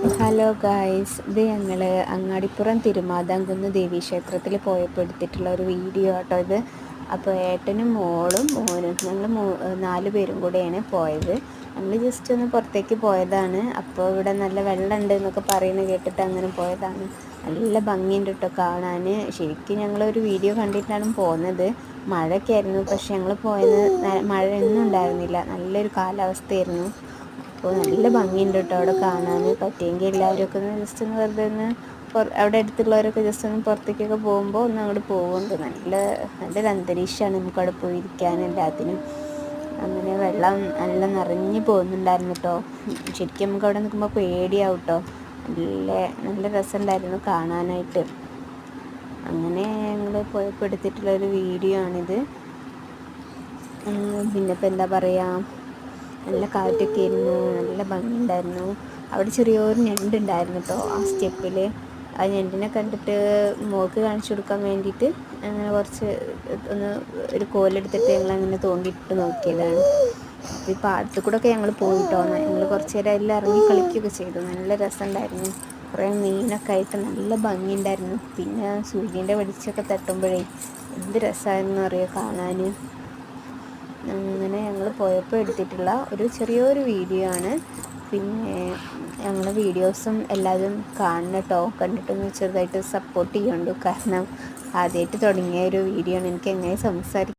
Hello guys, ഇത് ഞങ്ങൾ അങ്ങാടിപ്പുറം തിരുമാതാംകുന്ന് ദേവീക്ഷേത്രത്തിൽ പോയപ്പോൾ എടുത്തിട്ടുള്ള ഒരു വീഡിയോ ആട്ടോ ഇത്. അപ്പോൾ ഏട്ടനും മോളും മോനും ഞങ്ങൾ 4 പേരും കൂടെയാണ് പോയത്. ഞങ്ങൾ ജസ്റ്റ് ഒന്ന് പുറത്തേക്ക് പോയതാണ്. അപ്പോൾ ഇവിടെ നല്ല വെള്ളമുണ്ട് എന്നൊക്കെ പറയുന്നത് കേട്ടിട്ട് അങ്ങനെ പോയതാണ്. നല്ല ഭംഗിയുണ്ട് കേട്ടോ കാണാൻ. ശരിക്കും ഞങ്ങളൊരു വീഡിയോ കണ്ടിട്ടാണ് പോകുന്നത്. മഴയൊക്കെ ആയിരുന്നു, പക്ഷെ ഞങ്ങൾ പോയത് മഴയൊന്നും ഉണ്ടായിരുന്നില്ല, നല്ലൊരു കാലാവസ്ഥയായിരുന്നു. അപ്പോൾ നല്ല ഭംഗിയുണ്ട് കേട്ടോ അവിടെ കാണാൻ. പറ്റിയെങ്കിൽ എല്ലാവരും ഒന്ന് ജസ്റ്റ് ഒന്ന് വെറുതെ ഒന്ന് അവിടെ അടുത്തുള്ളവരൊക്കെ ജസ്റ്റ് ഒന്ന് പുറത്തേക്കൊക്കെ പോകുമ്പോൾ ഒന്ന് അങ്ങോട്ട് പോകുന്നുണ്ട്. നല്ലൊരു അന്തരീക്ഷമാണ് നമുക്കവിടെ പോയിരിക്കാൻ എല്ലാത്തിനും. അങ്ങനെ വെള്ളം നല്ല നിറഞ്ഞു പോകുന്നുണ്ടായിരുന്നു കേട്ടോ. ശരിക്കും നമുക്ക് അവിടെ നിൽക്കുമ്പോൾ പേടിയാവും കേട്ടോ. നല്ല രസമുണ്ടായിരുന്നു കാണാനായിട്ട്. അങ്ങനെ ഞങ്ങൾ പോയപ്പോൾ എടുത്തിട്ടുള്ളൊരു വീഡിയോ ആണിത്. പിന്നെ ഇപ്പം എന്താ പറയുക, നല്ല കാറ്റൊക്കെ ആയിരുന്നു, നല്ല ഭംഗിയുണ്ടായിരുന്നു. അവിടെ ചെറിയൊരു ഞണ്ടുണ്ടായിരുന്നു കേട്ടോ ആ സ്റ്റെപ്പിൽ. ആ ഞണ്ടിനെ കണ്ടിട്ട് മോൾക്ക് കാണിച്ചു കൊടുക്കാൻ വേണ്ടിയിട്ട് അങ്ങനെ കുറച്ച് ഒരു കോലെടുത്തിട്ട് ഞങ്ങളങ്ങനെ തോണ്ടിയിട്ട് നോക്കിയതാണ്. അപ്പോൾ ഈ പാടത്ത് കൂടെ ഒക്കെ ഞങ്ങൾ പോയിട്ടോ. ഞങ്ങൾ കുറച്ച് നേരം അതിൽ ഇറങ്ങി കളിക്കുകയൊക്കെ ചെയ്തു. നല്ല രസമുണ്ടായിരുന്നു. കുറേ മീനൊക്കെ ആയിട്ട് നല്ല ഭംഗിയുണ്ടായിരുന്നു. പിന്നെ സൂര്യൻ്റെ വെളിച്ചമൊക്കെ തട്ടുമ്പോഴേ എന്ത് രസമായിരുന്നു അറിയാം കാണാൻ. അങ്ങനെ ഞങ്ങൾ പോയപ്പോൾ എടുത്തിട്ടുള്ള ഒരു ചെറിയൊരു വീഡിയോ ആണ്. പിന്നെ ഞങ്ങൾ വീഡിയോസും എല്ലാവരും കാണണം കേട്ടോ. കണ്ടിട്ടൊന്ന് ചെറുതായിട്ട് സപ്പോർട്ട് ചെയ്യുന്നുണ്ട്. കാരണം ആദ്യമായിട്ട് തുടങ്ങിയ ഒരു വീഡിയോ ആണ്. എനിക്ക് എങ്ങനെ സംസാരിക്കും